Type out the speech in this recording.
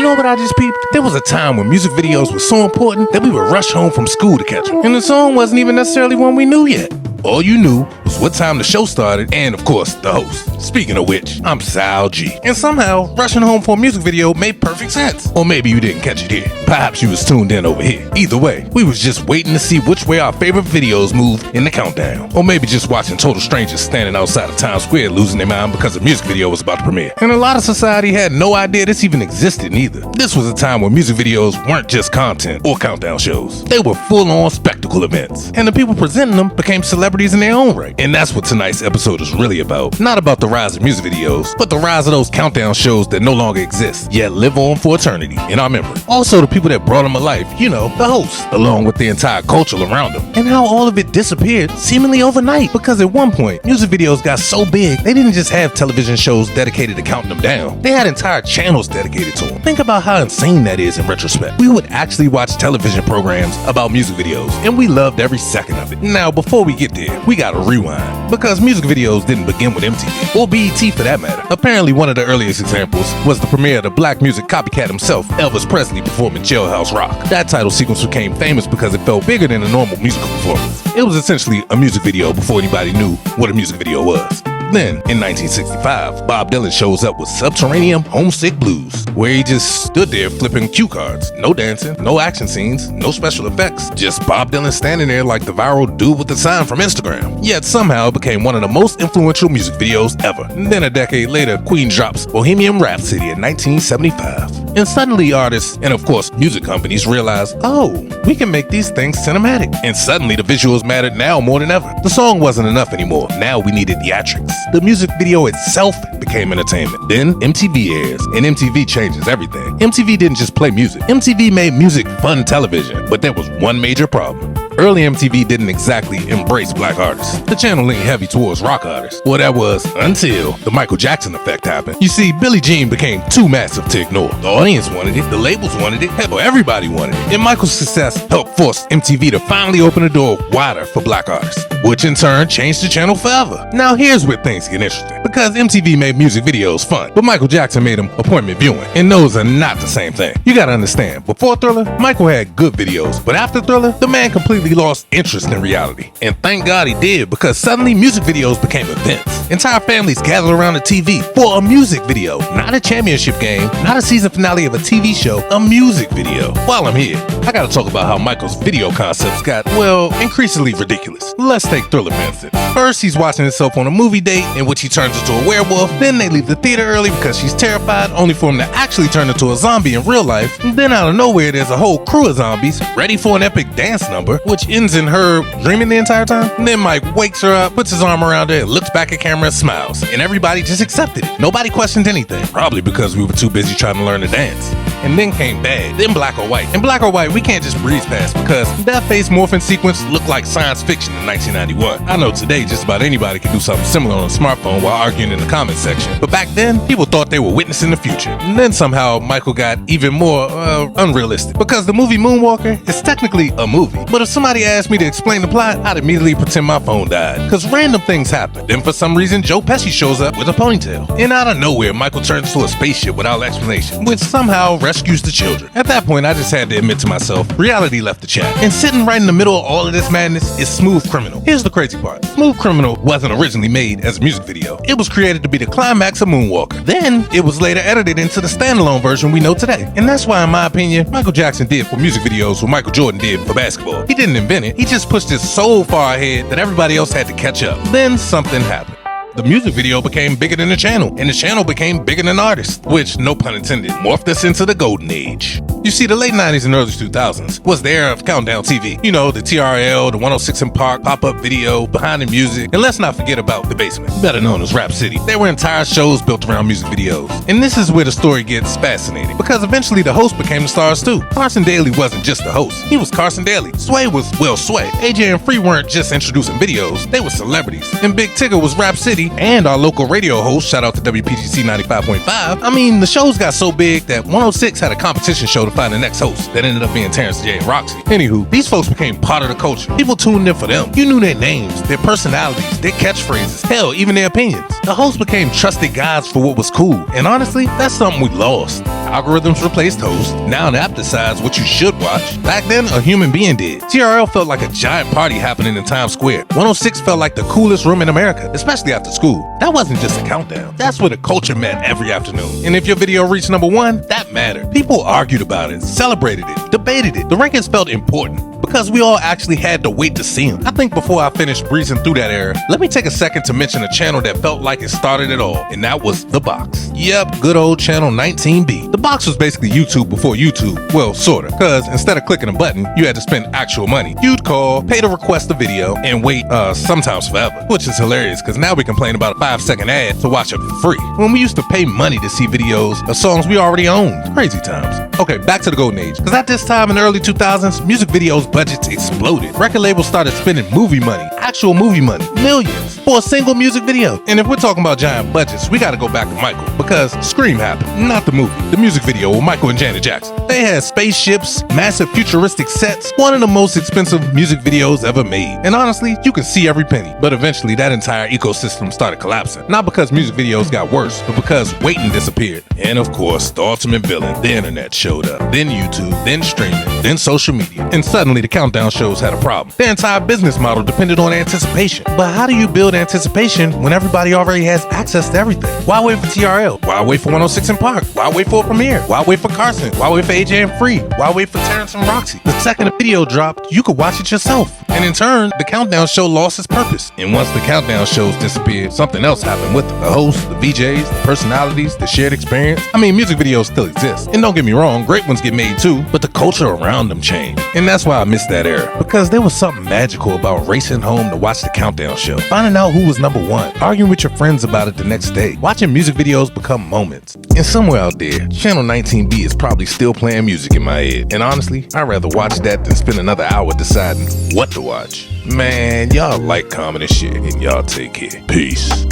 know what I just peeped? There was a time when music videos were so important that we would rush home from school to catch them. And the song wasn't even necessarily one we knew yet. All you knew was what time the show started and, of course, the host. Speaking of which, I'm Sal G. And somehow, rushing home for a music video made perfect sense. Or maybe you didn't catch it here. Perhaps you was tuned in over here. Either way, we was just waiting to see which way our favorite videos moved in the countdown. Or maybe just watching total strangers standing outside of Times Square losing their mind because a music video was about to premiere. And a lot of society had no idea this even existed neither. This was a time when music videos weren't just content or countdown shows. They were full-on spectacle events. And the people presenting them became celebrities in their own right. And that's what tonight's episode is really about. Not about the rise of music videos, but the rise of those countdown shows that no longer exist, yet live on for eternity in our memory. Also the people that brought them to life, you know, the hosts, along with the entire culture around them. And how all of it disappeared seemingly overnight, because at one point, music videos got so big, they didn't just have television shows dedicated to counting them down. They had entire channels dedicated to them. Think about how insane that is in retrospect. We would actually watch television programs about music videos, and we loved every second of it. Now, before we get there, we gotta rewind, because music videos didn't begin with MTV, or BET for that matter. Apparently, one of the earliest examples was the premiere of the black music copycat himself, Elvis Presley, performing Jailhouse Rock. That title sequence became famous because it felt bigger than a normal musical performance. It was essentially a music video before anybody knew what a music video was. Then, in 1965, Bob Dylan shows up with Subterranean Homesick Blues, where he just stood there flipping cue cards. No dancing, no action scenes, no special effects. Just Bob Dylan standing there like the viral dude with the sign from Instagram. Yet somehow it became one of the most influential music videos ever. And then a decade later, Queen drops Bohemian Rhapsody in 1975. And suddenly artists, and of course music companies, realized, oh, we can make these things cinematic. And suddenly the visuals mattered now more than ever. The song wasn't enough anymore. Now we needed theatrics. The music video itself became entertainment. Then MTV airs, and MTV changes everything. MTV didn't just play music. MTV made music fun television, but there was one major problem. Early MTV didn't exactly embrace black artists. The channel leaned heavy towards rock artists. Well, that was until the Michael Jackson effect happened. You see, Billie Jean became too massive to ignore. The audience wanted it, the labels wanted it, hell, everybody wanted it. And Michael's success helped force MTV to finally open the door wider for black artists, which in turn changed the channel forever. Now here's where things get interesting, because MTV made music videos fun, but Michael Jackson made them appointment viewing, and those are not the same thing. You gotta understand, before Thriller, Michael had good videos, but after Thriller, the man completely lost interest in reality. And thank God he did, because suddenly music videos became events. Entire families gathered around the TV for a music video, not a championship game, not a season finale of a TV show, a music video. While I'm here, I gotta talk about how Michael's video concepts got, well, increasingly ridiculous. Let's take Thriller for instance. First, he's watching himself on a movie date in which he turns into a werewolf. Then they leave the theater early because she's terrified, only for him to actually turn into a zombie in real life. And then out of nowhere, there's a whole crew of zombies ready for an epic dance number, which ends in her dreaming the entire time. And then Mike wakes her up, puts his arm around her, looks back at camera and smiles. And everybody just accepted it. Nobody questioned anything. Probably because we were too busy trying to learn to dance. And then came Bad, then Black or White. In Black or White, we can't just breeze past because that face morphing sequence looked like science fiction in 1991. I know today just about anybody can do something similar on a smartphone while arguing in the comments section. But back then, people thought they were witnessing the future. And then somehow, Michael got even more unrealistic. Because the movie Moonwalker is technically a movie. But if somebody asked me to explain the plot, I'd immediately pretend my phone died. Because random things happen. Then for some reason, Joe Pesci shows up with a ponytail. And out of nowhere, Michael turns into a spaceship without explanation, which somehow rescues the children. At that point, I just had to admit to myself, reality left the chat. And sitting right in the middle of all of this madness is Smooth Criminal. Here's the crazy part. Smooth Criminal wasn't originally made as a music video. It was created to be the climax of Moonwalker. Then, it was later edited into the standalone version we know today. And that's why, in my opinion, Michael Jackson did for music videos what Michael Jordan did for basketball. He didn't invent it. He just pushed it so far ahead that everybody else had to catch up. Then something happened. The music video became bigger than the channel, and the channel became bigger than artists, which, no pun intended, morphed us into the golden age. You see, the late 90s and early 2000s was the era of countdown TV. You know, the TRL, the 106 in Park, pop-up video, behind the music, and let's not forget about The Basement, better known as Rap City. There were entire shows built around music videos. And this is where the story gets fascinating, because eventually the host became the stars too. Carson Daly wasn't just the host, he was Carson Daly. Sway was, well, Sway. AJ and Free weren't just introducing videos, they were celebrities. And Big Tigger was Rap City, and our local radio host, shout out to WPGC 95.5. I mean, the shows got so big that 106 had a competition show to find the next host that ended up being Terrence J and Roxy. Anywho, these folks became part of the culture. People tuned in for them. You knew their names, their personalities, their catchphrases, hell, even their opinions. The hosts became trusted guides for what was cool, and honestly, that's something we lost. Algorithms replaced hosts. Now an app decides what you should watch. Back then, a human being did. TRL felt like a giant party happening in Times Square. 106 felt like the coolest room in America, especially after school. That wasn't just a countdown. That's where the culture met every afternoon. And if your video reached #1, that mattered. People argued about it, celebrated it, debated it. The rankings felt important because we all actually had to wait to see them. I think before I finish breezing through that era, let me take a second to mention a channel that felt like it started it all, and that was The Box. Yep, good old channel 19B. The Box was basically YouTube before YouTube. Well, sorta, because instead of clicking a button, you had to spend actual money. You'd call, pay to request a video, and wait, sometimes forever. Which is hilarious, because now we complain about a 5-second ad to watch it for free, when we used to pay money to see videos of songs we already owned. Crazy times. Okay, back to the golden age, because at this time in the early 2000s, music videos budgets exploded. Record labels started spending movie money, actual movie money, millions, for a single music video. And if we're talking about giant budgets, we gotta go back to Michael, because Scream happened, not the movie. The music video with Michael and Janet Jackson. They had spaceships, massive futuristic sets, one of the most expensive music videos ever made. And honestly, you can see every penny. But eventually, that entire ecosystem started collapsing. Not because music videos got worse, but because waiting disappeared. And of course, the ultimate villain, the internet, showed up. Then YouTube, then streaming, then social media. And suddenly, the countdown shows had a problem. Their entire business model depended on anticipation. But how do you build anticipation when everybody already has access to everything? Why wait for TRL? Why wait for 106 in Park? Why wait for a premiere? Why wait for Carson? Why wait for AJ and Free? Why wait for Terrence and Roxy? The second a video dropped, you could watch it yourself. And in turn, the countdown show lost its purpose. And once the countdown shows disappeared, something else happened with them. The hosts, the VJs, the personalities, the shared experience. I mean, music videos still exist. And don't get me wrong, great ones get made too, but the culture around them changed. And that's why I miss that era. Because there was something magical about racing home to watch the countdown show, finding out who was #1, arguing with your friends about it the next day, watching music videos become moments. And somewhere out there, Channel 19B is probably still playing music in my head. And honestly, I'd rather watch that than spend another hour deciding what to watch. Man, y'all like, comment, and share, and y'all take care. Peace.